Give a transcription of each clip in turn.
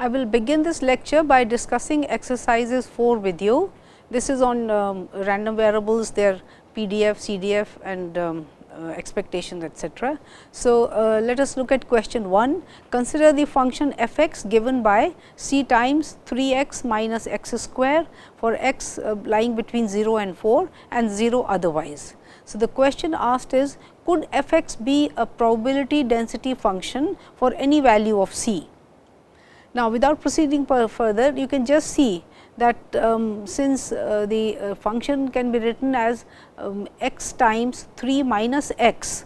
I will begin this lecture by discussing exercises 4 with you. This is on random variables, their PDF, CDF and expectations, etc. So, let us look at question 1. Consider the function f x given by c times 3 x minus x square for x lying between 0 and 4 and 0 otherwise. So, the question asked is, could f x be a probability density function for any value of c? Now, without proceeding further, you can just see that since the function can be written as x times 3 minus x.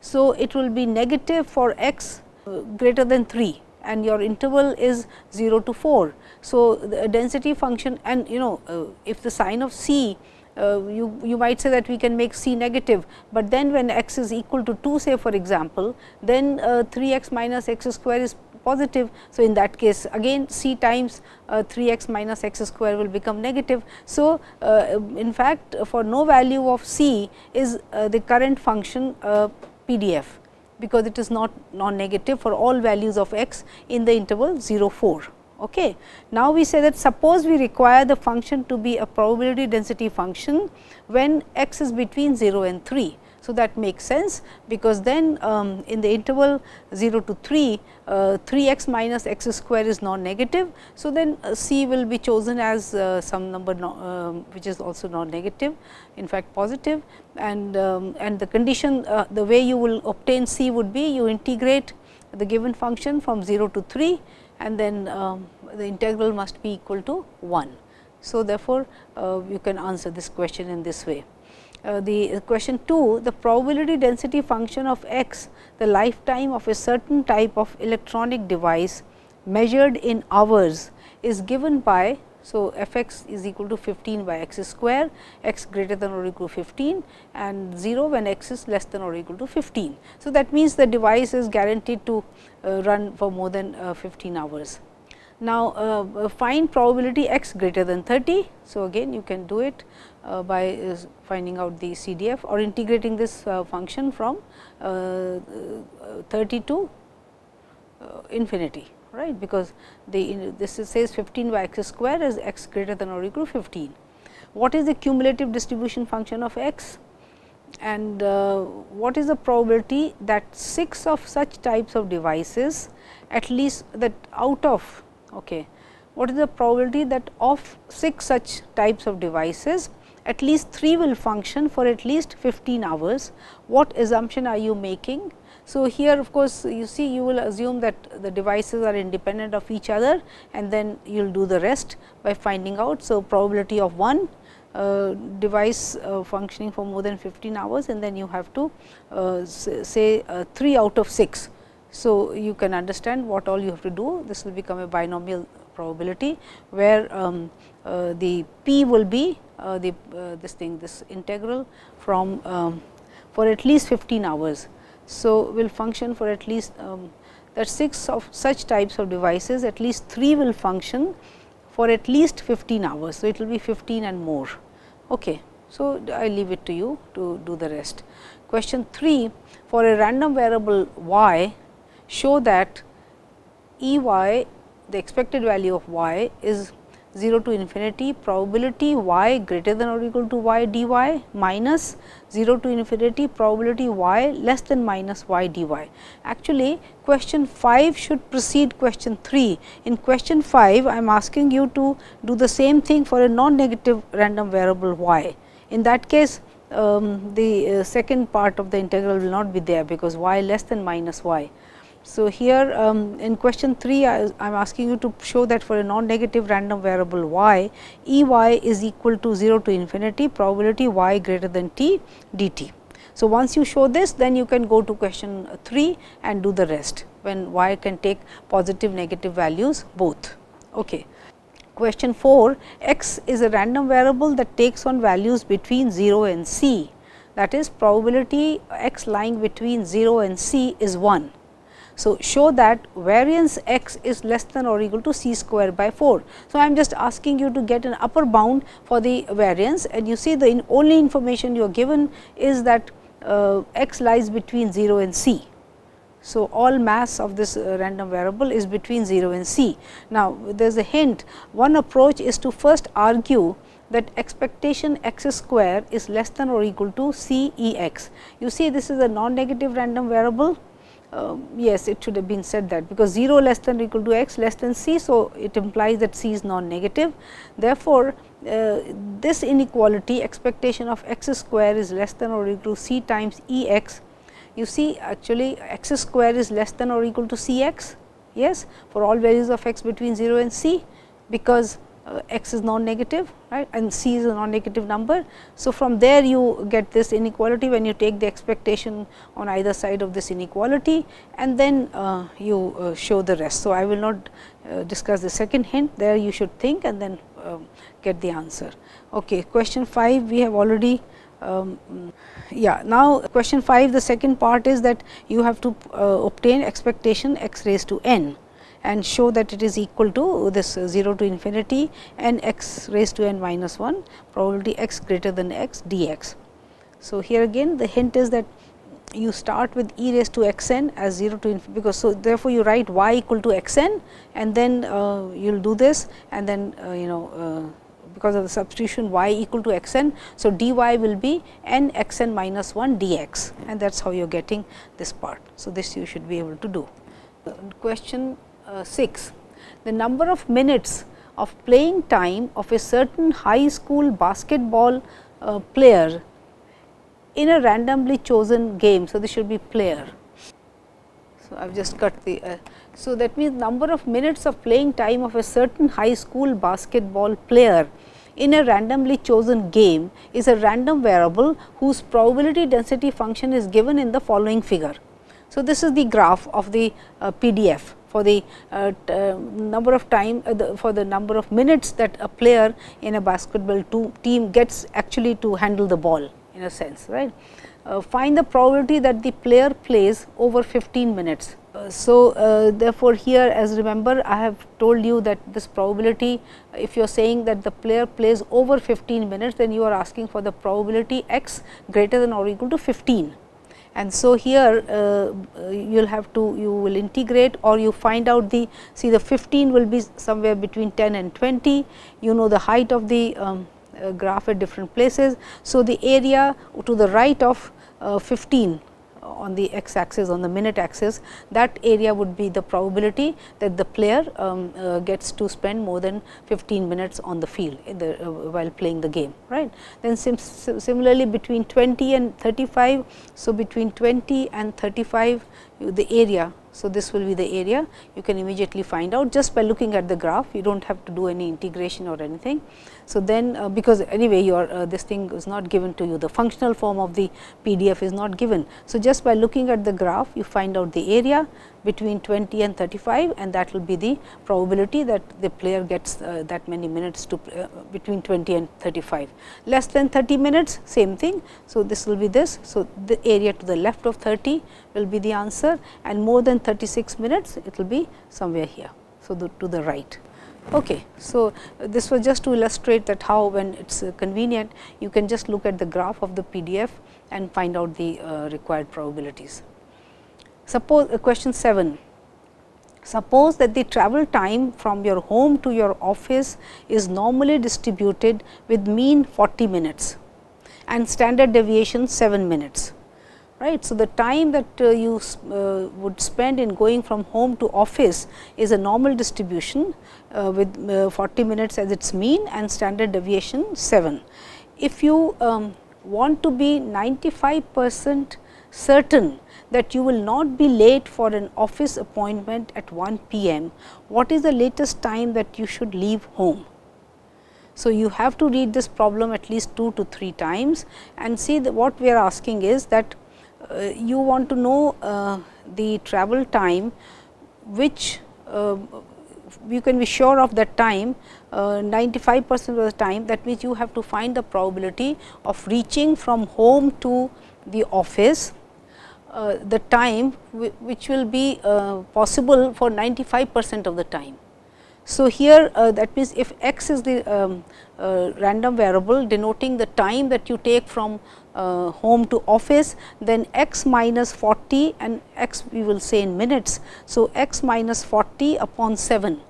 So, it will be negative for x greater than 3 and your interval is 0 to 4. So, the density function and if the sign of c you might say that we can make c negative, but then when x is equal to 2 say for example, then 3 x minus x square is positive. So, in that case again c times 3 x minus x square will become negative. So, in fact, for no value of c is the current function PDF, because it is not non-negative for all values of x in the interval 0 4. Okay. Now, we say that suppose we require the function to be a probability density function when x is between 0 and 3. So, that makes sense, because then in the interval 0 to 3, 3 x minus x square is non-negative. So, then c will be chosen as some number which is also non-negative, in fact positive, and the condition the way you will obtain c would be you integrate the given function from 0 to 3 and then the integral must be equal to 1. So, therefore, you can answer this question in this way. The question 2, the probability density function of x, the lifetime of a certain type of electronic device measured in hours is given by. So, f x is equal to 15 by x square, x greater than or equal to 15 and 0 when x is less than or equal to 15. So, that means the device is guaranteed to run for more than 15 hours. Now, find probability x greater than 30. So, again you can do it by finding out the CDF or integrating this function from 30 to infinity, right, because this says 15 by x square is x greater than or equal to 15. What is the cumulative distribution function of x, and what is the probability that 6 of such types of devices, at least that out of what is the probability that of 6 such types of devices at least 3 will function for at least 15 hours. What assumption are you making? So, here of course, you see you will assume that the devices are independent of each other and then you will do the rest by finding out. So, probability of one device functioning for more than 15 hours and then you have to say 3 out of 6. So, you can understand what all you have to do. This will become a binomial probability, where the p will be this integral from for at least 15 hours. So, will function for at least that 6 of such types of devices, at least 3 will function for at least 15 hours. So, it will be 15 and more. Okay. So, I leave it to you to do the rest. Question 3, for a random variable y, show that E y, the expected value of y is 0 to infinity, probability y greater than or equal to y dy minus 0 to infinity, probability y less than minus y dy. Actually, question 5 should precede question 3. In question 5, I am asking you to do the same thing for a non-negative random variable y. In that case, the second part of the integral will not be there, because y less than minus y. So, here in question 3, I am asking you to show that for a non-negative random variable y, E y is equal to 0 to infinity, probability y greater than t dt. So, once you show this, then you can go to question 3 and do the rest, when y can take positive negative values both. Okay. Question 4, x is a random variable that takes on values between 0 and c, that is probability x lying between 0 and c is 1. So, show that variance x is less than or equal to c square by 4. So, I am just asking you to get an upper bound for the variance, and you see the only information you are given is that x lies between 0 and c. So, all mass of this random variable is between 0 and c. Now, there is a hint. One approach is to first argue that expectation x square is less than or equal to c e x. You see, this is a non-negative random variable. Yes, it should have been said that, because 0 less than or equal to x less than c. So, it implies that c is non-negative. Therefore, this inequality expectation of x square is less than or equal to c times e x. You see, actually x square is less than or equal to c x, yes, for all values of x between 0 and c, because x is non-negative, right, and c is a non-negative number. So, from there you get this inequality when you take the expectation on either side of this inequality, and then you show the rest. So, I will not discuss the second hint. There you should think and then get the answer. Okay, question 5 we have already now question 5, the second part is that you have to obtain expectation x raised to n and show that it is equal to this 0 to infinity n x raised to n minus 1 probability x greater than x dx. So, here again the hint is that you start with e raised to x n as 0 to infinity, because so therefore, you write y equal to x n and then you will do this, and then because of the substitution y equal to x n. So, dy will be n x n minus 1 dx, and that is how you are getting this part. So, this you should be able to do. Question 6, the number of minutes of playing time of a certain high school basketball player in a randomly chosen game. So, this should be player. So, I have just cut the so that means number of minutes of playing time of a certain high school basketball player in a randomly chosen game is a random variable whose probability density function is given in the following figure. So, this is the graph of the PDF for the number of time for the number of minutes that a player in a basketball team gets actually to handle the ball in a sense, right. Find the probability that the player plays over 15 minutes. Therefore, here as remember I have told you that this probability, if you are saying that the player plays over 15 minutes, then you are asking for the probability x greater than or equal to 15. And so, here you will integrate, or you find out the, see the 15 will be somewhere between 10 and 20, you know the height of the graph at different places. So, the area to the right of 15 on the x axis, on the minute axis, that area would be the probability that the player gets to spend more than 15 minutes on the field while playing the game, right. Then similarly between 20 and 35, so between 20 and 35 the area. So, this will be the area, you can immediately find out just by looking at the graph, you do not have to do any integration or anything. So, then because anyway your this thing is not given to you, the functional form of the PDF is not given. So, just by looking at the graph you find out the area between 20 and 35, and that will be the probability that the player gets that many minutes to between 20 and 35. Less than 30 minutes, same thing. So, this will be this. So, the area to the left of 30 will be the answer, and more than 36 minutes it will be somewhere here. So, to the right. Okay. So, this was just to illustrate that how when it is convenient you can just look at the graph of the PDF and find out the required probabilities. Suppose question 7, suppose that the travel time from your home to your office is normally distributed with mean 40 minutes and standard deviation 7 minutes, right. So, the time that you would spend in going from home to office is a normal distribution with 40 minutes as its mean and standard deviation 7. If you want to be 95% certain that you will not be late for an office appointment at 1 p.m., what is the latest time that you should leave home? So, you have to read this problem at least 2 to 3 times and see that what we are asking is that you want to know the travel time which you can be sure of that time 95% of the time. That means, you have to find the probability of reaching from home to the office the time which will be possible for 95% of the time. So, here that means if x is the random variable denoting the time that you take from home to office, then x minus 40 and x we will say in minutes. So, x minus 40 upon 7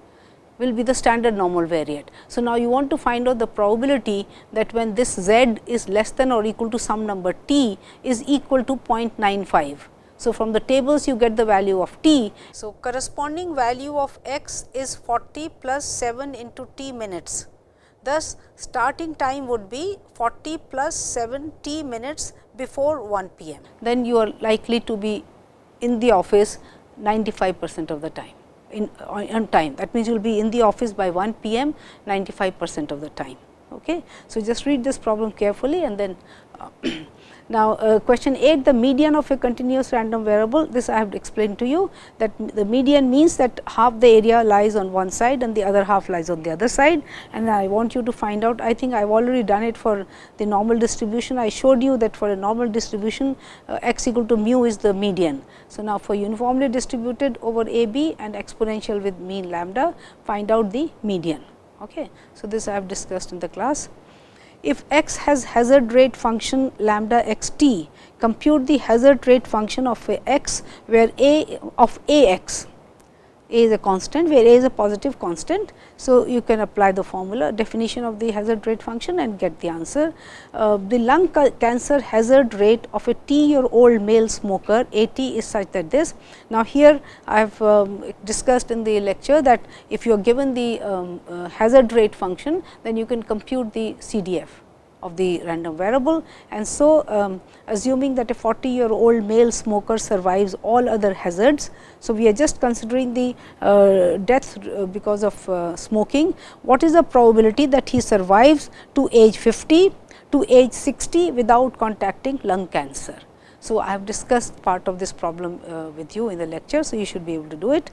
will be the standard normal variate. So, now you want to find out the probability that when this z is less than or equal to some number t is equal to 0.95. So, from the tables you get the value of t. So, corresponding value of x is 40 plus 7 into t minutes. Thus, starting time would be 40 plus 7 t minutes before 1 p.m. Then you are likely to be in the office 95% of the time. On time, that means you will be in the office by 1 p.m. 95% of the time. Okay. So, just read this problem carefully and then now, question 8, the median of a continuous random variable, this I have explained to you that the median means that half the area lies on one side and the other half lies on the other side, and I want you to find out, I think I have already done it for the normal distribution. I showed you that for a normal distribution x equal to mu is the median. So, now for uniformly distributed over a b and exponential with mean lambda, find out the median. Okay. So, this I have discussed in the class. If x has hazard rate function lambda x t, compute the hazard rate function of a x where a of a x, a is a constant where a is a positive constant. So, you can apply the formula definition of the hazard rate function and get the answer. The lung cancer hazard rate of a t-year-old male smoker a t is such that this. Now, here I have discussed in the lecture that if you are given the hazard rate function, then you can compute the CDF of the random variable, and so assuming that a 40-year-old male smoker survives all other hazards. So, we are just considering the death because of smoking. What is the probability that he survives to age 50 to age 60 without contacting lung cancer? So, I have discussed part of this problem with you in the lecture. So, you should be able to do it.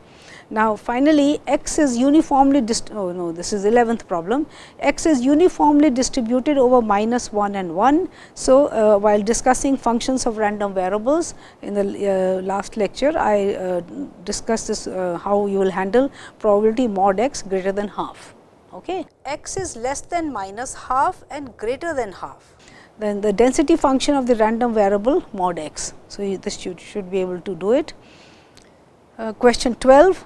Now, finally, x is uniformly this is 11th problem, x is uniformly distributed over minus 1 and 1. So, while discussing functions of random variables in the last lecture, I discussed this how you will handle probability mod x greater than half. Okay. X is less than minus half and greater than half. Then the density function of the random variable mod x. So, this should be able to do it. Question 12.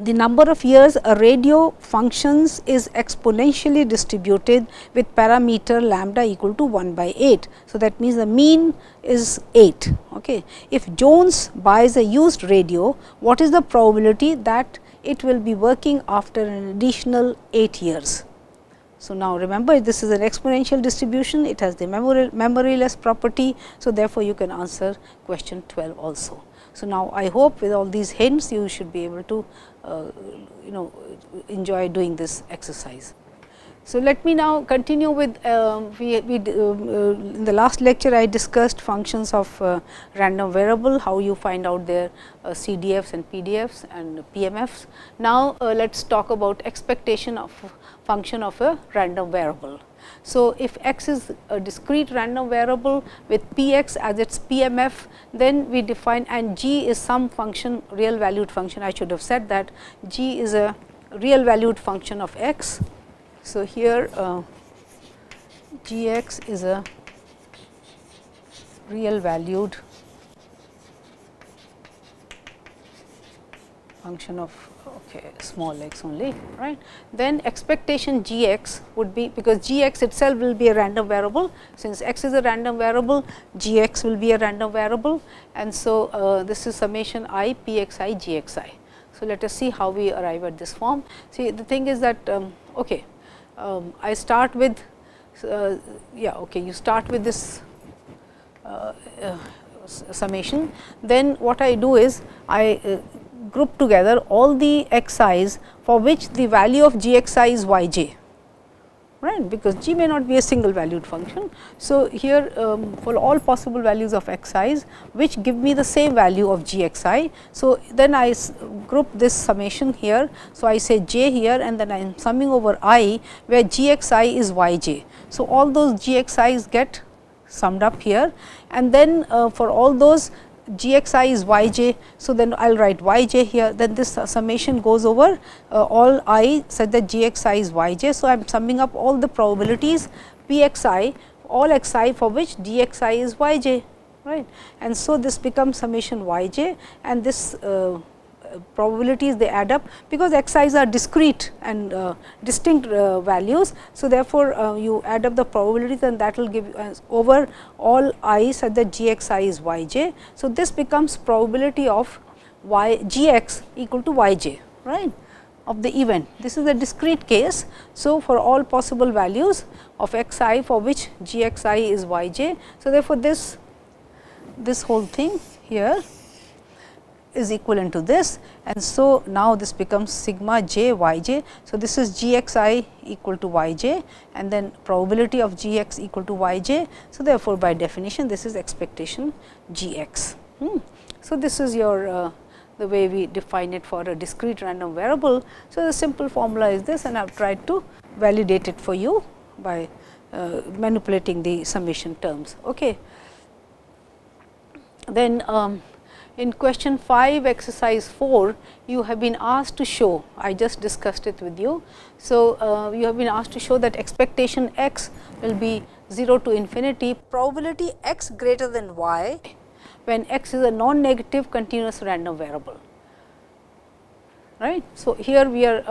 The number of years a radio functions is exponentially distributed with parameter lambda equal to 1 by 8. So, that means the mean is 8. Okay. If Jones buys a used radio, what is the probability that it will be working after an additional 8 years? So, now remember this is an exponential distribution, it has the memoryless property. So, therefore, you can answer question 12 also. So, now I hope with all these hints you should be able to enjoy doing this exercise. So, let me now continue with in the last lecture I discussed functions of random variable, how you find out their CDFs and PDFs and PMFs. Now, let us talk about expectation of function of a random variable. So, if x is a discrete random variable with p x as its PMF, then we define, and g is some function, real valued function. I should have said that g is a real valued function of x. So, here g x is a real valued function of small x only, right. Then expectation g x would be, because g x itself will be a random variable, since x is a random variable, g x will be a random variable, and so this is summation I p x I g x I. So, let us see how we arrive at this form. See, the thing is that I start with you start with this summation. Then what I do is I group together all the x i's for which the value of g x I is y j, right, because g may not be a single valued function. So, here for all possible values of x i's which give me the same value of g x I. So, then I group this summation here. So, I say j here and then I am summing over I where g x I is y j. So, all those g x i's get summed up here, and then for all those gxi is yj. So, then I will write yj here, then this summation goes over all I such that gxi is yj. So, I am summing up all the probabilities pxi, all xi for which dxi is yj, right. And so, this becomes summation yj, and this probabilities they add up, because xi's are discrete and distinct values. So, therefore, you add up the probabilities and that will give you over all I such that gxi is yj. So, this becomes probability of gx equal to yj, right, of the event. This is a discrete case. So, for all possible values of xi for which gxi is yj. So, therefore, this whole thing here is equivalent to this, and so now this becomes sigma j yj. So, this is gxi equal to yj, and then probability of gx equal to yj. So, therefore, by definition this is expectation gx. So, this is your the way we define it for a discrete random variable. So, the simple formula is this, and I have tried to validate it for you by manipulating the summation terms. Okay. Then in question 5 exercise 4, you have been asked to show, I just discussed it with you. So, you have been asked to show that expectation x will be 0 to infinity, probability x greater than y when x is a non-negative continuous random variable, right. So, here we are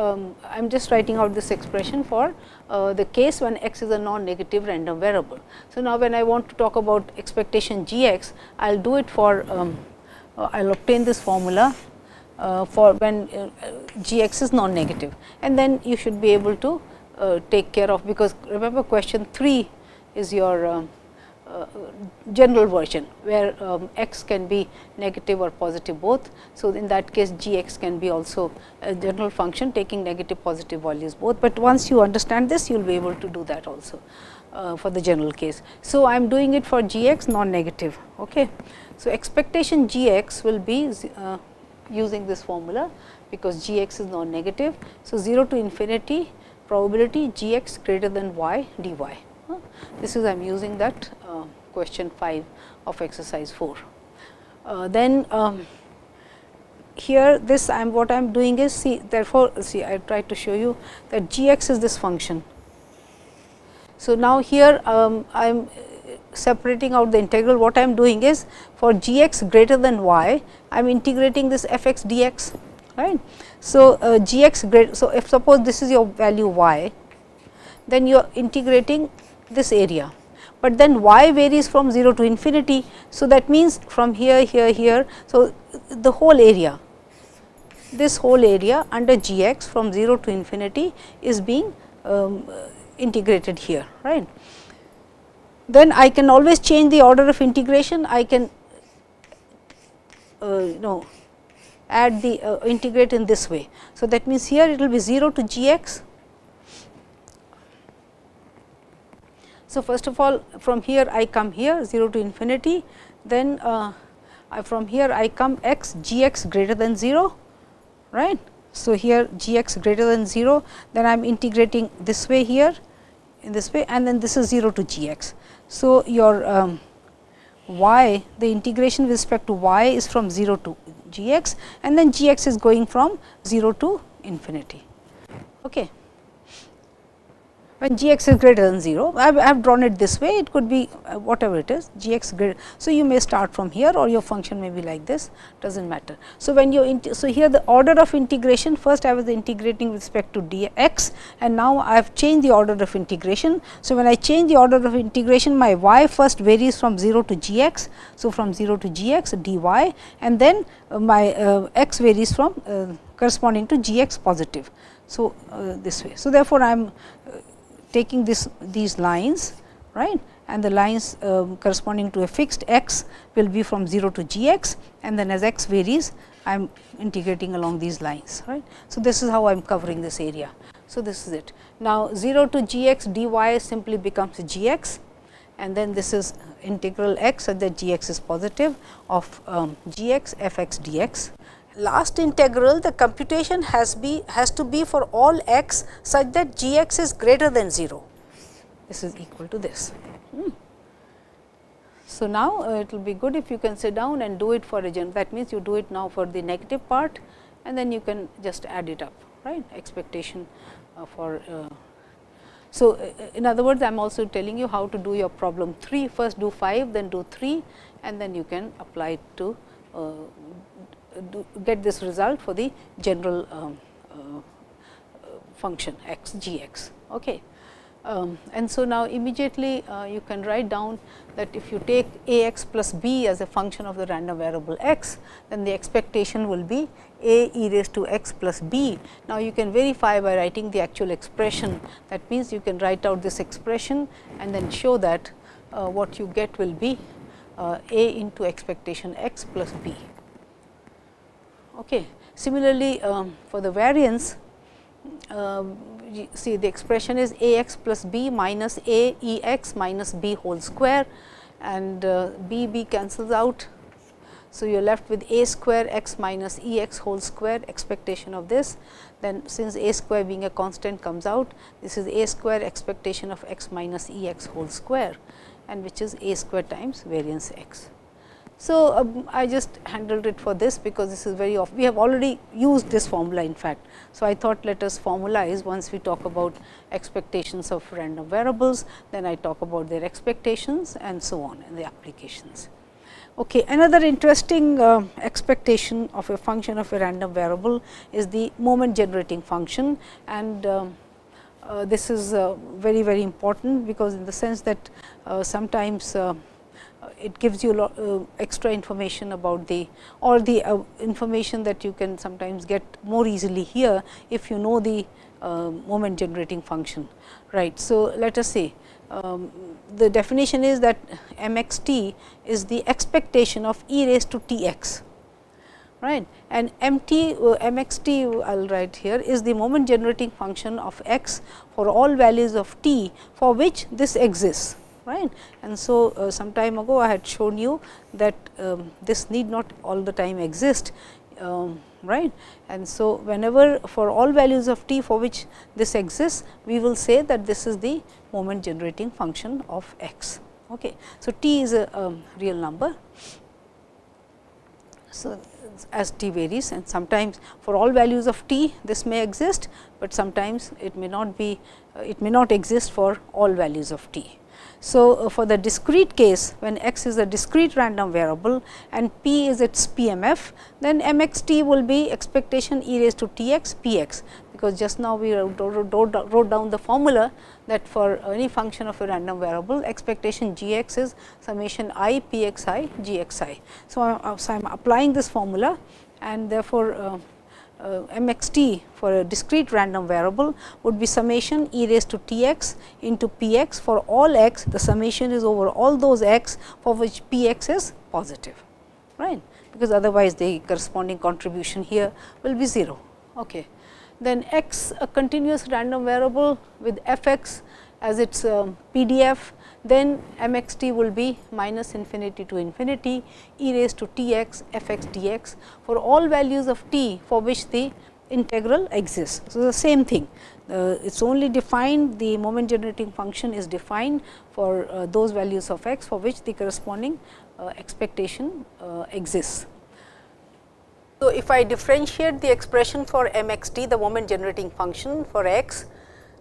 I am just writing out this expression for the case when x is a non-negative random variable. So, now when I want to talk about expectation gx, I will do it for I will obtain this formula for when gx is non-negative, and then you should be able to take care of, because remember question 3 is your general version, where x can be negative or positive both. So, in that case gx can be also a general function taking negative positive values both, but once you understand this you will be able to do that also for the general case. So, I am doing it for gx non-negative. Okay. So, expectation gx will be using this formula, because gx is non-negative. So, 0 to infinity probability gx greater than y dy. This is I am using that question 5 of exercise 4. Then here this what I am doing is, see, therefore, see I tried to show you that gx is this function. So, now here I am separating out the integral. What I am doing is for gx greater than y, I am integrating this fx dx, right. So, gx greater, so if suppose this is your value y, then you are integrating this area, but then y varies from 0 to infinity. So, that means from here, here. So, the whole area, this whole area under gx from 0 to infinity is being integrated here, right. Then I can always change the order of integration. I can add the integrate in this way. So, that means here it will be 0 to gx. So, first of all from here I come here 0 to infinity, then from here I come x gx greater than 0, right. So, here gx greater than 0, then I am integrating this way here in this way, and then this is 0 to gx. So, your y, the integration with respect to y is from 0 to gx, and then gx is going from 0 to infinity. Okay. When gx is greater than 0, I have drawn it this way, it could be whatever it is, gx greater. So, you may start from here, or your function may be like this, does not matter. So, when you so here the order of integration, first I was integrating with respect to dx, and now I have changed the order of integration. So, when I change the order of integration, my y first varies from 0 to gx. So, from 0 to gx dy, and then my x varies from corresponding to gx positive. So, this way. So, therefore, I am taking these lines, right, and the lines corresponding to a fixed x will be from 0 to gx, and then as x varies I am integrating along these lines, right. So, this is how I am covering this area. So, this is it. Now, 0 to gx dy simply becomes gx, and then this is integral x such that gx is positive of gx fx dx. Last integral, the computation has to be for all x such that gx is greater than 0. This is equal to this. So, now it will be good if you can sit down and do it for a that means, you do it now for the negative part and then you can just add it up, right, expectation for. So, in other words, I am also telling you how to do your problem 3, first do 5, then do 3 and then you can apply it to get this result for the general function x g x. Okay. And so, now immediately you can write down that if you take a x plus b as a function of the random variable x, then the expectation will be a e raised to x plus b. Now, you can verify by writing the actual expression. That means, you can write out this expression and then show that what you get will be a into expectation x plus b. Okay. Similarly, for the variance, see the expression is a x plus b minus a e x minus b whole square and b cancels out. So, you are left with a square x minus e x whole square expectation of this. Then since a square being a constant comes out, this is a square expectation of x minus e x whole square and which is a square times variance x. So, I just handled it for this because this is very often we have already used this formula in fact. So, I thought let us formalize once we talk about expectations of random variables, then I talk about their expectations and so on in the applications. Okay. Another interesting expectation of a function of a random variable is the moment generating function, and this is very important because in the sense that sometimes it gives you extra information about the information that you can sometimes get more easily here if you know the moment generating function, right. So, let us say the definition is that m x t is the expectation of e raised to t x, right, and m x t I will write here is the moment generating function of x for all values of t for which this exists. Right. And so, some time ago I had shown you that this need not all the time exist, right. And so, whenever for all values of t for which this exists, we will say that this is the moment generating function of x. Okay. So, t is a real number. So, as t varies and sometimes for all values of t this may exist, but sometimes it may not be it may not exist for all values of t. So, for the discrete case when x is a discrete random variable and p is its PMF, then m x t will be expectation e raised to t x p x, because just now we wrote down the formula that for any function of a random variable expectation g x is summation I p x I g x I. So, I am applying this formula and therefore, m x t for a discrete random variable would be summation e raised to t x into p x for all x, the summation is over all those x for which p x is positive, right, because otherwise the corresponding contribution here will be 0. Okay. Then x a continuous random variable with f x as its PDF, then m x t will be minus infinity to infinity e raised to t x f x dx for all values of t for which the integral exists. So, the same thing, it is only defined, the moment generating function is defined for those values of x for which the corresponding expectation exists. So, if I differentiate the expression for m x t, the moment generating function for x,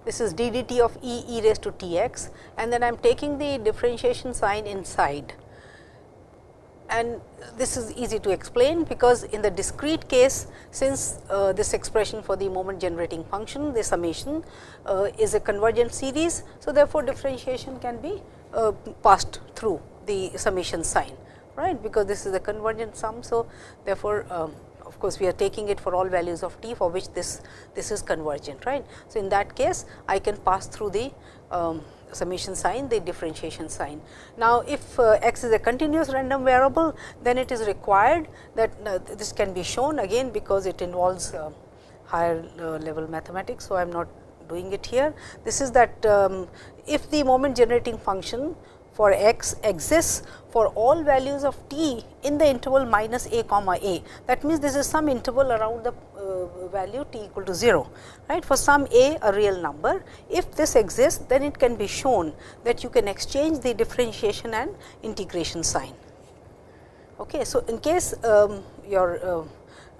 this is d d t of e raised to t x, and then I am taking the differentiation sign inside. And this is easy to explain, because in the discrete case, since this expression for the moment generating function, the summation is a convergent series. So, therefore, differentiation can be passed through the summation sign, right, because this is a convergent sum. So, therefore, of course, we are taking it for all values of t for which this is convergent, right. So, in that case I can pass through the summation sign, the differentiation sign. Now, if x is a continuous random variable, then it is required that this can be shown again, because it involves higher level mathematics. So, I am not doing it here. This is that if the moment generating function for x exists for all values of t in the interval minus a comma a. That means, this is some interval around the value t equal to 0, right. For some a real number, if this exists, then it can be shown that you can exchange the differentiation and integration sign. Okay. So, in case your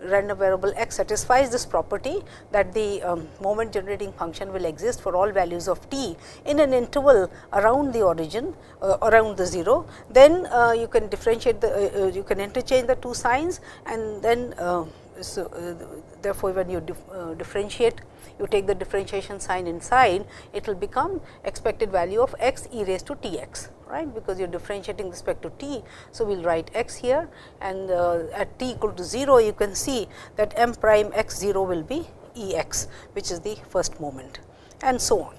random variable x satisfies this property that the moment generating function will exist for all values of t in an interval around the origin around the 0, then you can differentiate the you can interchange the two signs, and then therefore, when you differentiate, you take the differentiation sign inside, it will become expected value of x e raised to t x, right, because you are differentiating with respect to t. So, we will write x here, and at t equal to 0, you can see that m prime x 0 will be E x, which is the first moment, and so on.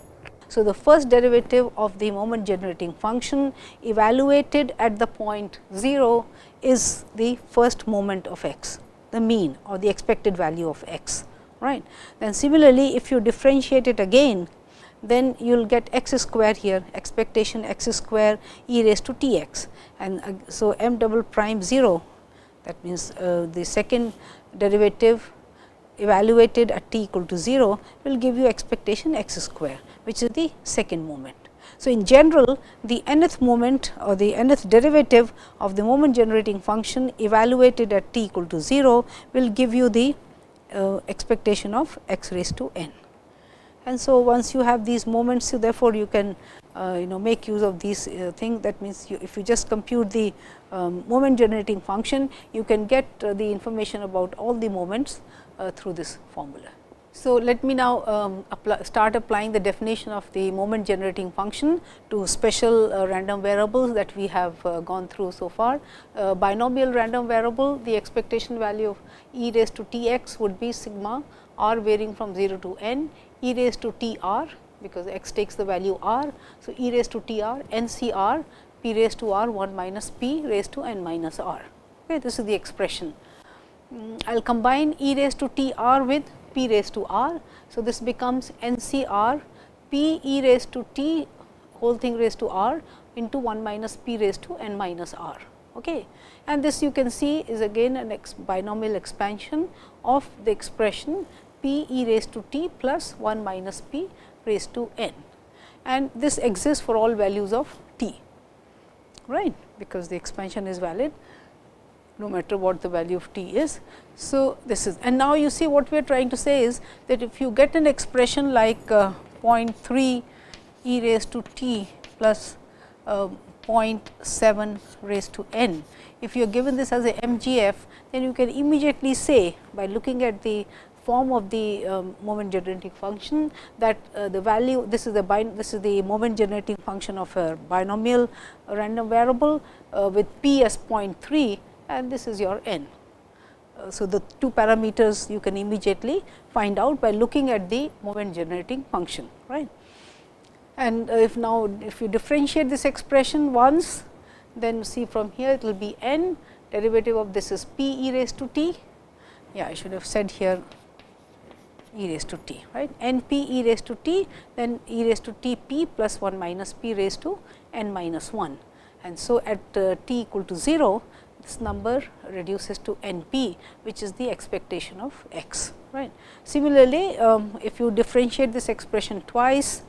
So, the first derivative of the moment generating function evaluated at the point 0 is the first moment of x, the mean or the expected value of x, right. Then similarly, if you differentiate it again, then you will get x square here, expectation x square e raised to t x, and so m double prime 0, that means the second derivative evaluated at t equal to 0 will give you expectation x square, which is the second moment. So, in general, the nth moment or the nth derivative of the moment generating function evaluated at t equal to 0 will give you the expectation of x raised to n. And so, once you have these moments, so therefore, you can make use of these things. That means, if you just compute the moment generating function, you can get the information about all the moments through this formula. So, let me now start applying the definition of the moment generating function to special random variables that we have gone through so far. Binomial random variable, the expectation value of e raised to t x would be sigma r varying from 0 to n, e raised to t r, because x takes the value r. So, e raised to t r n c r p raised to r 1 minus p raised to n minus r. Okay, this is the expression. I will combine e raised to t r with p raised to r. So, this becomes n c r p e raised to t whole thing raised to r into 1 minus p raised to n minus r. Okay. And this you can see is again an binomial expansion of the expression p e raised to t plus 1 minus p raised to n, and this exists for all values of t, right, because the expansion is valid no matter what the value of t is. So, this is, and now you see what we are trying to say is that if you get an expression like 0.3 e raised to t plus 0.7 raised to n, if you are given this as a MGF, then you can immediately say by looking at the form of the moment generating function that the value, this is the moment generating function of a binomial random variable with p as 0.3, and this is your n. So, the two parameters you can immediately find out by looking at the moment generating function, right. And if you differentiate this expression once, then see from here it will be n, derivative of this is p e raised to t, yeah, I should have said here e raised to t, right, n p e raised to t, then e raised to t p plus 1 minus p raised to n minus 1. And so, at t equal to 0, this number reduces to n p, which is the expectation of x, right. Similarly, if you differentiate this expression twice,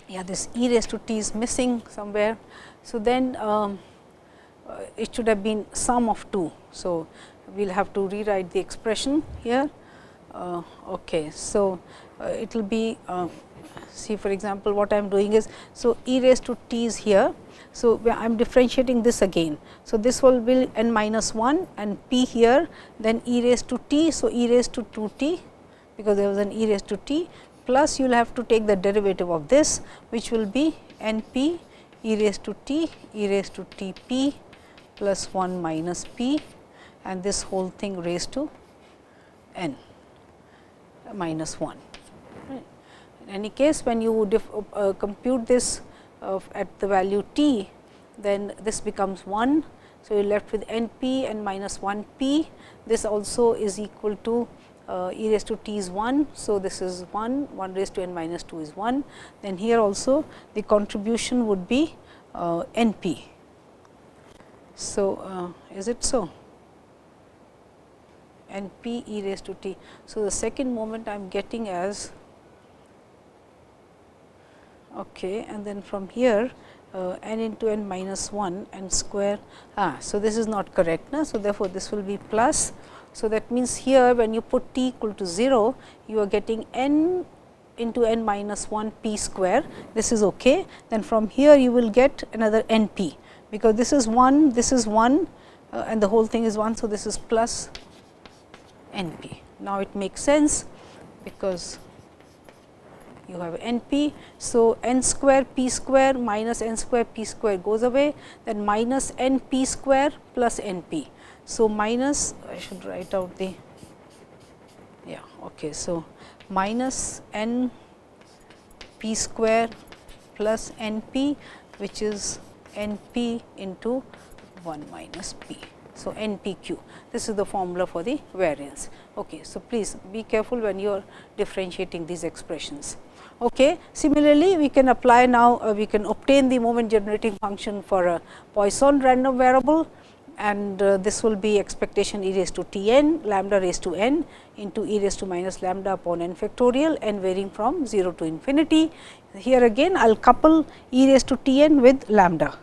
yeah, this e raised to t is missing somewhere. So, then it should have been sum of 2. So, we will have to rewrite the expression here. Okay. So, it will be see for example, what I am doing is, so e raised to t is here. So, I am differentiating this again. So, this will be n minus 1 and p here, then e raised to t. So, e raised to 2 t, because there was an e raised to t, plus you will have to take the derivative of this, which will be n p e raised to t e raised to t p plus 1 minus p, and this whole thing raised to n minus 1. Right. In any case, when you compute this at the value t, then this becomes 1. So, you are left with n p and minus 1 p. This also is equal to e raised to t is 1. So, this is 1, 1 raised to n minus 2 is 1. Then here also the contribution would be n p. So, is it so? n p e raised to t. So, the second moment I am getting as okay, and then from here n into n minus 1 n square. So, this is not correct. So, therefore, this will be plus. So, that means here when you put t equal to 0, you are getting n into n minus 1 p square. This is okay. Then from here you will get another n p, because this is 1, this is 1 and the whole thing is 1. So, this is plus n p. Now, it makes sense because you have n p. So, n square p square minus n square p square goes away, then minus n p square plus n p. So, minus, I should write out the, okay. So, minus n p square plus n p, which is n p into 1 minus p. So, n p q, this is the formula for the variance. Okay. So, please be careful when you are differentiating these expressions. Okay. Similarly, we can apply now, we can obtain the moment generating function for a Poisson random variable, and this will be expectation e raised to t n lambda raised to n into e raised to minus lambda upon n factorial, n varying from 0 to infinity. Here again I will couple e raised to t n with lambda.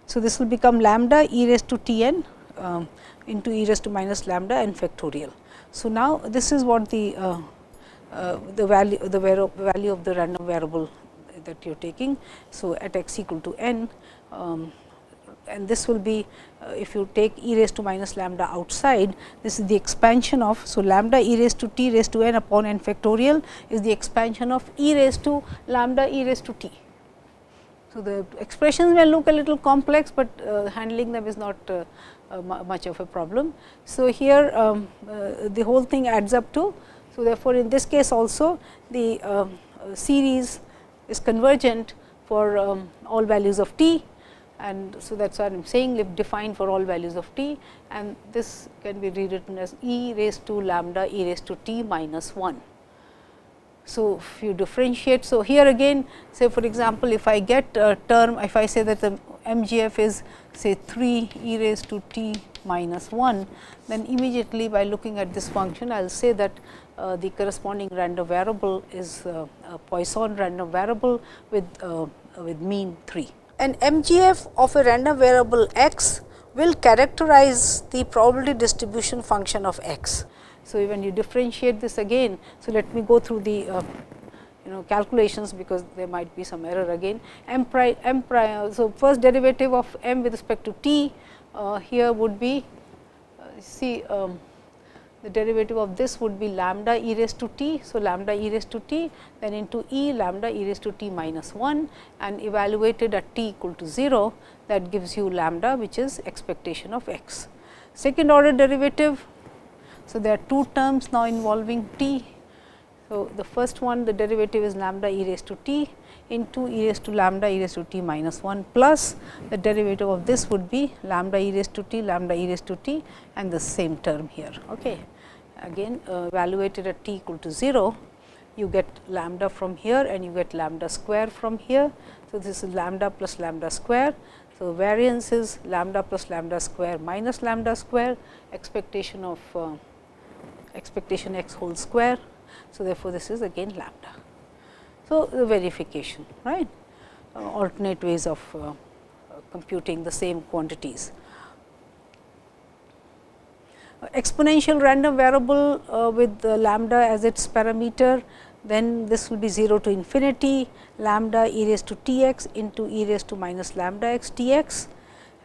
So, this will become lambda e raised to t n into e raised to minus lambda n factorial. So, now this is what the value of the random variable that you are taking. So, at x equal to n, and this will be if you take e raised to minus lambda outside, this is the expansion of. So, lambda e raised to t raised to n upon n factorial is the expansion of e raised to lambda e raised to t. So, the expressions may look a little complex, but handling them is not much of a problem. So, here the whole thing adds up to. So, therefore, in this case also the series is convergent for all values of t, and so that is what I am saying, if defined for all values of t, and this can be rewritten as e raised to lambda e raised to t minus 1. So, if you differentiate, so here again say for example, if I get a term, if I say that the MGF is say 3 e raised to t minus 1, then immediately by looking at this function I will say that the corresponding random variable is a Poisson random variable with mean 3. An MGF of a random variable x will characterize the probability distribution function of x. So, when you differentiate this again, so let me go through the calculations, because there might be some error again. So, first derivative of m with respect to t here would be the derivative of this would be lambda e raised to t. So, lambda e raised to t, then into e lambda e raised to t minus 1, and evaluated at t equal to 0, that gives you lambda, which is expectation of x. Second order derivative. So, there are two terms now involving t. So, the first one, the derivative is lambda e raised to t into e raised to lambda e raised to t minus 1, plus the derivative of this would be lambda e raised to t lambda e raised to t, and the same term here. Okay. Again evaluated at t equal to 0, you get lambda from here and you get lambda square from here. So, this is lambda plus lambda square. So, variance is lambda plus lambda square minus lambda square, expectation of expectation x whole square. So, therefore, this is again lambda. So, the verification, right, alternate ways of computing the same quantities. Exponential random variable with lambda as its parameter, then this will be 0 to infinity lambda e raised to t x into e raised to minus lambda x t x,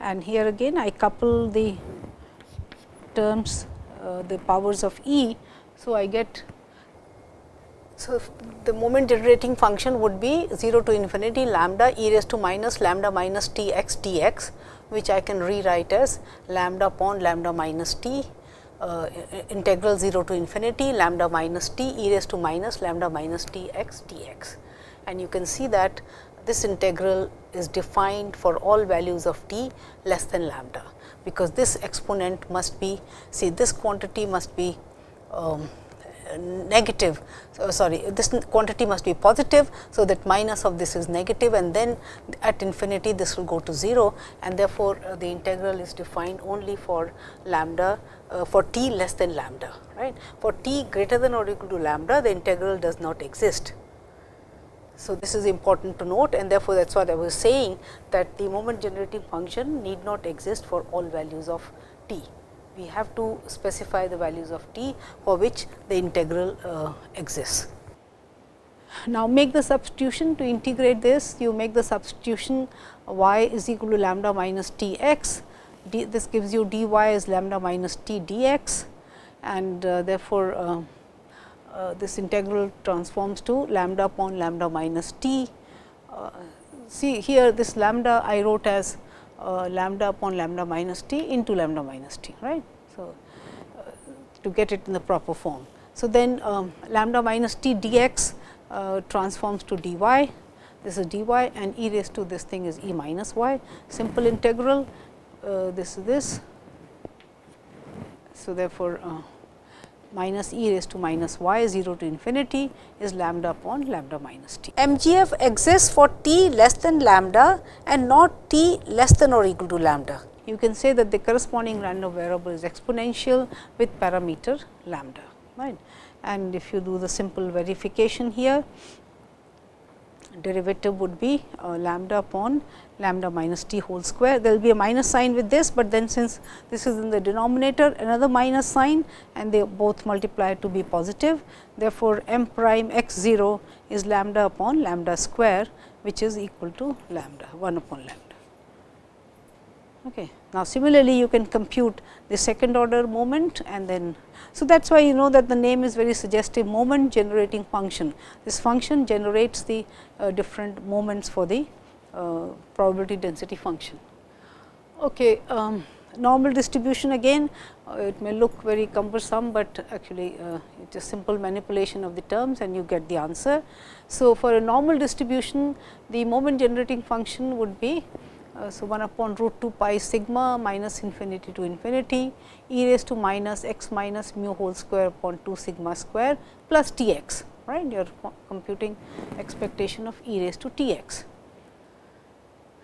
and here again I couple the terms the powers of e. So, I get, so the moment generating function would be 0 to infinity lambda e raised to minus lambda minus t x dx, which I can rewrite as lambda upon lambda minus t integral 0 to infinity lambda minus t e raised to minus lambda minus t x dx. And you can see that this integral is defined for all values of t less than lambda, because this exponent must be, see this quantity must be negative, sorry, this quantity must be positive. So, that minus of this is negative, and then at infinity this will go to 0, and therefore, the integral is defined only for lambda for t less than lambda, right. For t greater than or equal to lambda, the integral does not exist. So, this is important to note, and therefore, that is what I was saying, that the moment generating function need not exist for all values of t. We have to specify the values of t for which the integral exists. Now, make the substitution to integrate this. You make the substitution y is equal to lambda minus t x, this gives you dy is lambda minus t dx, and therefore, this integral transforms to lambda upon lambda minus t. See here, this lambda I wrote as lambda upon lambda minus t into lambda minus t, right. So, to get it in the proper form. So, then lambda minus t dx transforms to dy, this is dy, and e raised to this thing is e minus y, simple integral, this is this. So, therefore, minus e raised to minus y 0 to infinity is lambda upon lambda minus t. MGF exists for t less than lambda and not t less than or equal to lambda. You can say that the corresponding random variable is exponential with parameter lambda, right. And if you do the simple verification here, derivative would be lambda upon lambda minus t whole square. There will be a minus sign with this, but then since this is in the denominator, another minus sign, and they both multiply to be positive. Therefore, m prime x 0 is lambda upon lambda square, which is equal to lambda 1 upon lambda. Okay. Now, similarly, you can compute the second order moment, and then, so that is why you know that the name is very suggestive, moment generating function. This function generates the different moments for the probability density function. Okay. Normal distribution again, it may look very cumbersome, but actually it is simple manipulation of the terms and you get the answer. So, for a normal distribution, the moment generating function would be so 1 upon root 2 pi sigma minus infinity to infinity e raised to minus x minus mu whole square upon 2 sigma square plus t x, right. You are computing expectation of e raised to t x.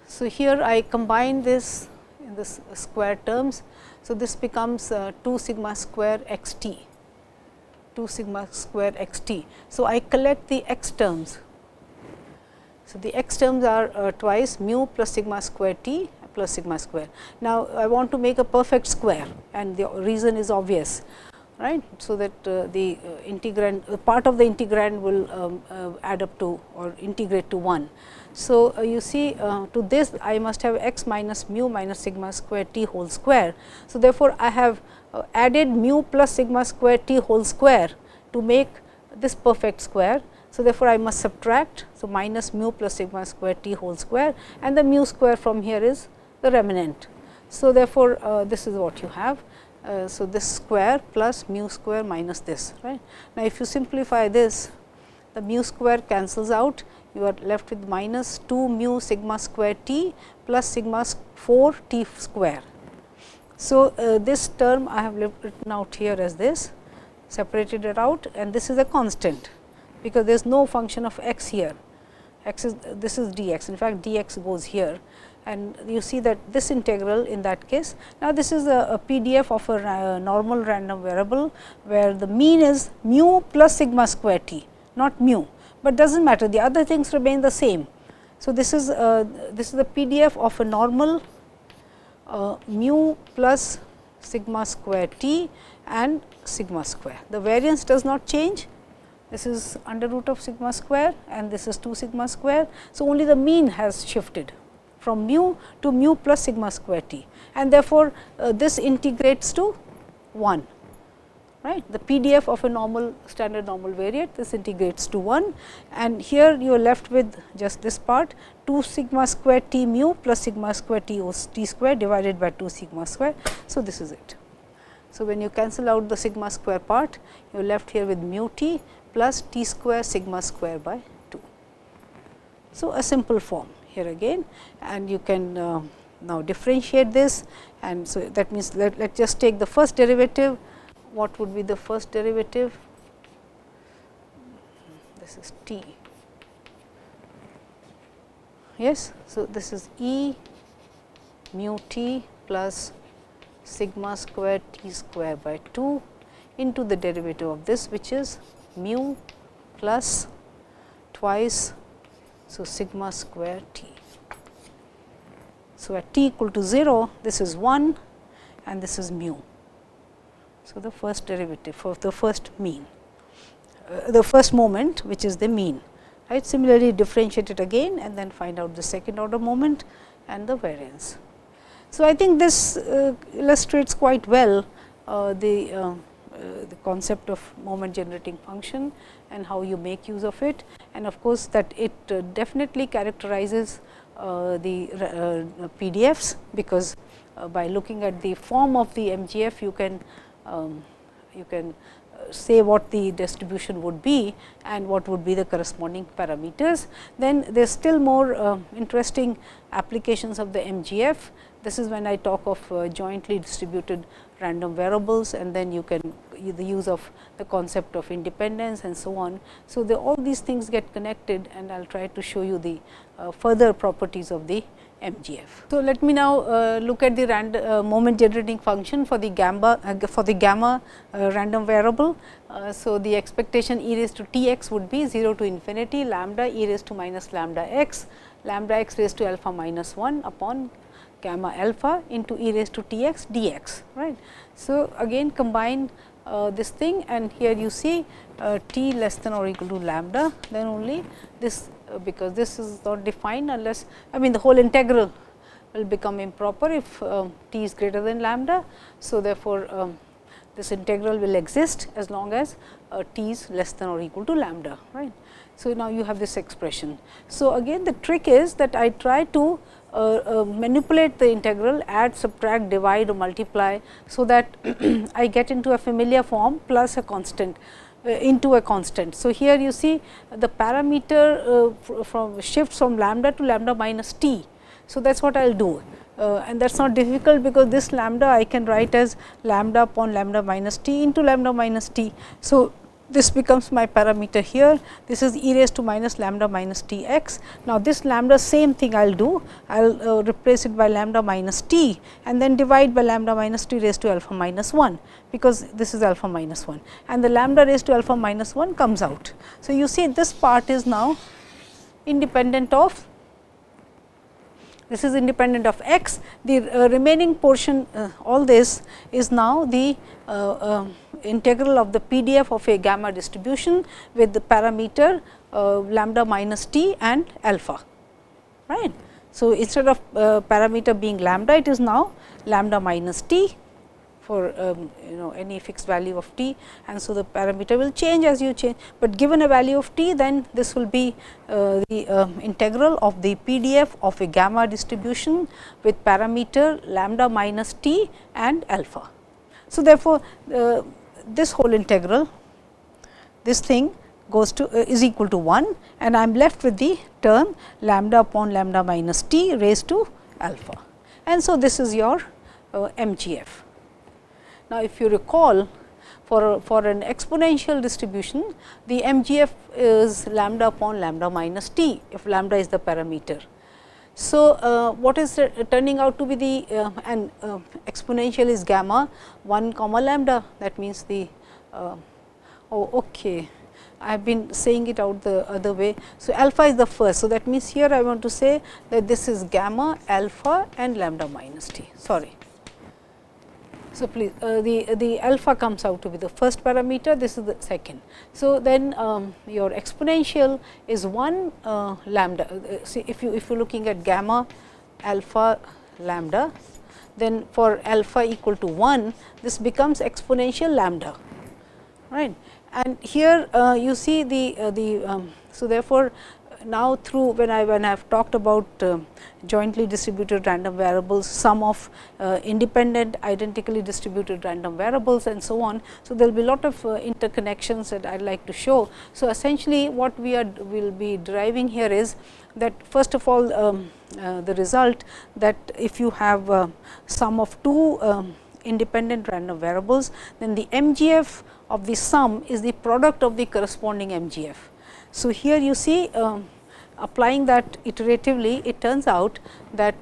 So, here I combine this in this square terms. So, this becomes 2 sigma square x t, 2 sigma square x t. So, I collect the x terms. So, the x terms are twice mu plus sigma square t plus sigma square. Now, I want to make a perfect square, and the reason is obvious, right. So, that the integrand part of the integrand will add up to or integrate to 1. So, you see to this I must have x minus mu minus sigma square t whole square. So, therefore, I have added mu plus sigma square t whole square to make this perfect square. So, therefore, I must subtract. So, minus mu plus sigma square t whole square, and the mu square from here is the remnant. So, therefore, this is what you have. So, this square plus mu square minus this, right. Now, if you simplify this, the mu square cancels out, you are left with minus 2 mu sigma square t plus sigma 4 t square. So, this term I have written out here as this, separated it out, and this is a constant, because there is no function of x here, x is this is dx, in fact, dx goes here, and you see that this integral in that case. Now, this is a PDF of a normal random variable, where the mean is mu plus sigma square t, not mu, but does not matter, the other things remain the same. So, this is a PDF of a normal mu plus sigma square t and sigma square. The variance does not change. This is under root of sigma square and this is 2 sigma square. So, only the mean has shifted from mu to mu plus sigma square t, and therefore, this integrates to 1, right. The PDF of a normal standard normal variate, this integrates to 1, and here you are left with just this part 2 sigma square t mu plus sigma square t square divided by 2 sigma square. So, this is it. So, when you cancel out the sigma square part, you are left here with mu t plus t square sigma square by 2. So, a simple form here again, and you can now differentiate this, and so that means let us just take the first derivative. What would be the first derivative? this is t. Yes. So, this is E mu t plus sigma square t square by 2 into the derivative of this, which is mu plus twice, so sigma square t. So, at t equal to 0, this is 1 and this is mu. So, the first derivative for the first mean, the first moment, which is the mean, right. Similarly, differentiate it again and then find out the second order moment and the variance. So, I think this illustrates quite well the concept of moment generating function and how you make use of it, and of course, that it definitely characterizes the PDFs, because by looking at the form of the MGF, you can say what the distribution would be and what would be the corresponding parameters. Then there is still more interesting applications of the MGF. This is when I talk of jointly distributed random variables, and then you can the use of the concept of independence and so on. So, all these things get connected, and I will try to show you the further properties of the MGF. So, let me now look at the moment generating function for the gamma random variable. So, the expectation e raised to t x would be 0 to infinity lambda e raised to minus lambda x raised to alpha minus 1 upon gamma alpha into e raised to t x dx, right. So, again combine this thing, and here you see t less than or equal to lambda, then only this because this is not defined unless, I mean, the whole integral will become improper if t is greater than lambda. So, therefore, this integral will exist as long as t is less than or equal to lambda, right. So, now you have this expression. So, again the trick is that I try to manipulate the integral, add, subtract, divide or multiply, so that I get into a familiar form plus a constant into a constant. So, here you see the parameter from shifts from lambda to lambda minus t. So, that is what I will do, and that is not difficult, because this lambda I can write as lambda upon lambda minus t into lambda minus t. So, this becomes my parameter here, this is e raised to minus lambda minus t x. Now, this lambda same thing I will do, I will replace it by lambda minus t and then divide by lambda minus t raised to alpha minus 1, because this is alpha minus 1, and the lambda raised to alpha minus 1 comes out. So, you see this part is now independent of, this is independent of x, the remaining portion all this is now the integral of the PDF of a gamma distribution with the parameter lambda minus t and alpha, right. So, instead of parameter being lambda, it is now lambda minus t for any fixed value of t, and so the parameter will change as you change, but given a value of t, then this will be the integral of the PDF of a gamma distribution with parameter lambda minus t and alpha. So, therefore, this whole integral, this thing goes to is equal to 1, and I am left with the term lambda upon lambda minus t raised to alpha, and so this is your MGF. Now, if you recall, for an exponential distribution, the MGF is lambda upon lambda minus t, if lambda is the parameter. So, what is turning out to be the exponential is gamma 1 comma lambda, that means the okay, I have been saying it out the other way. So, alpha is the first. So, that means here I want to say that this is gamma, alpha and lambda minus t, sorry. So, please the alpha comes out to be the first parameter, this is the second. So, then your exponential is 1 lambda. See, if you are looking at gamma, alpha, lambda, then for alpha equal to 1, this becomes exponential lambda, right. And here you see so therefore, now through when I have talked about jointly distributed random variables, sum of independent identically distributed random variables and so on. So, there will be a lot of interconnections that I would like to show. So, essentially what we will be deriving here is that first of all the result that if you have sum of two independent random variables, then the MGF of the sum is the product of the corresponding MGF. So, here you see applying that iteratively, it turns out that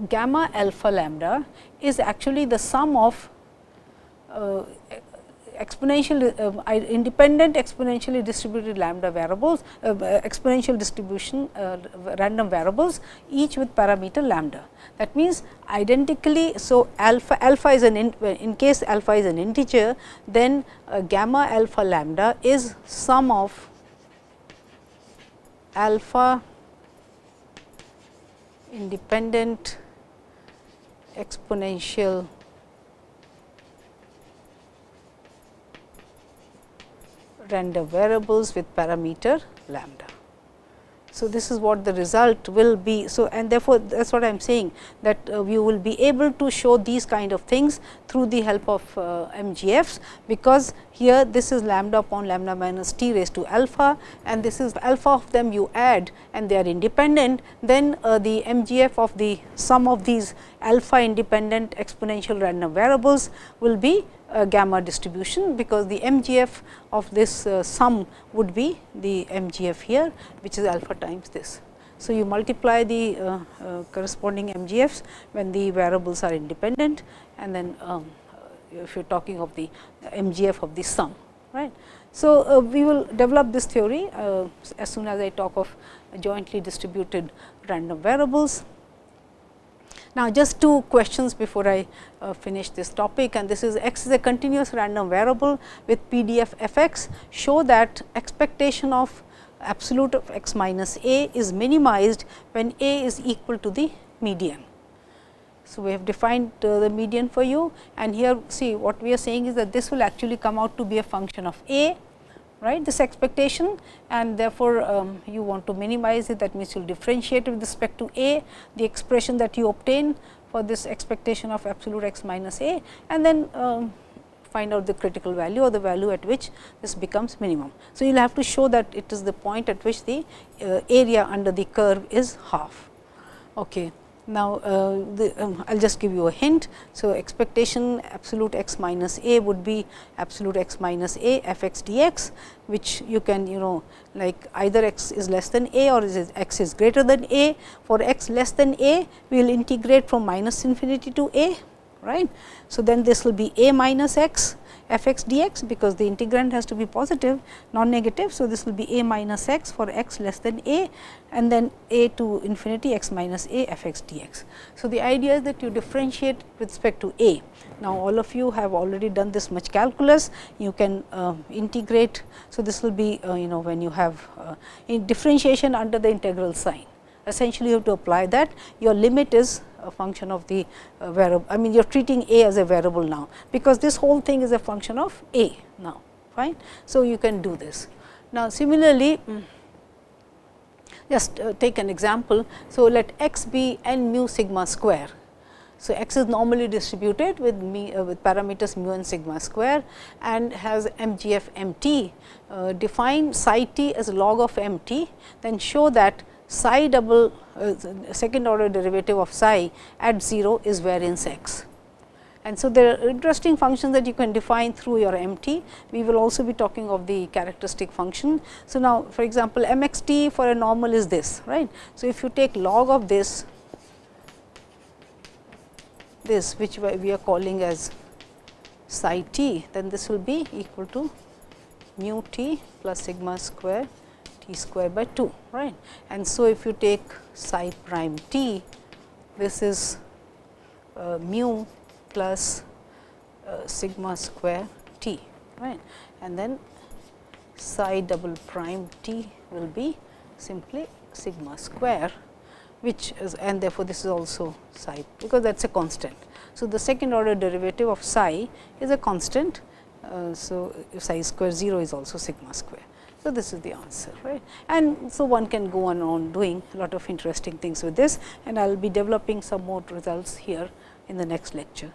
gamma alpha lambda is actually the sum of independent exponentially distributed lambda variables, exponential distribution random variables, each with parameter lambda. That means, identically, so alpha is in case alpha is an integer, then gamma alpha lambda is sum of alpha independent exponential random variables with parameter lambda. So, this is what the result will be. So, and therefore, that is what I am saying, that you will be able to show these kind of things through the help of MGFs, because here this is lambda upon lambda minus t raised to alpha, and this is alpha of them you add and they are independent, then the MGF of the sum of these alpha independent exponential random variables will be gamma distribution, because the MGF of this sum would be the MGF here, which is alpha times this. So, you multiply the corresponding MGFs when the variables are independent, and then if you are talking of the MGF of the sum, right. So, we will develop this theory as soon as I talk of jointly distributed random variables. Now, just two questions before I finish this topic, and this is x is a continuous random variable with PDF f x. Show that expectation of absolute of x minus a is minimized when a is equal to the median. So, we have defined the median for you, and here see what we are saying is that this will actually come out to be a function of a, right, this expectation, and therefore, you want to minimize it. That means, you will differentiate with respect to a, the expression that you obtain for this expectation of absolute x minus a, and then find out the critical value or the value at which this becomes minimum. So, you will have to show that it is the point at which the area under the curve is half. Okay. Now, I will just give you a hint. So, expectation absolute x minus a would be absolute x minus a f x dx, which you can like either x is less than a or x is greater than a. For x less than a, we will integrate from minus infinity to a, right. So, then this will be a minus x f x dx, because the integrand has to be positive, non negative. So, this will be a minus x for x less than a, and then a to infinity x minus a f x dx. So, the idea is that you differentiate with respect to a. Now, all of you have already done this much calculus, you can integrate. So, this will be when you have differentiation under the integral sign. Essentially, you have to apply that. Your limit is a function of the variable. I mean, you are treating a as a variable now, because this whole thing is a function of a now, fine. So, you can do this. Now, similarly, just take an example. So, let x be n mu sigma square. So, x is normally distributed with parameters mu and sigma square, and has MGF mt. Define psi t as log of mt, then show that psi double second order derivative of psi at 0 is variance x. And so, there are interesting functions that you can define through your mt. We will also be talking of the characteristic function. So, now for example, mxt for a normal is this, right. So, if you take log of this which we are calling as psi t, then this will be equal to mu t plus sigma square t square by 2, right. And so, if you take psi prime t, this is mu plus sigma square t, right, and then psi double prime t will be simply sigma square, which is, and therefore, this is also psi, because that is a constant. So, the second order derivative of psi is a constant. So, psi square 0 is also sigma square. So, this is the answer, right. And so, one can go on doing a lot of interesting things with this, and I will be developing some more results here in the next lecture.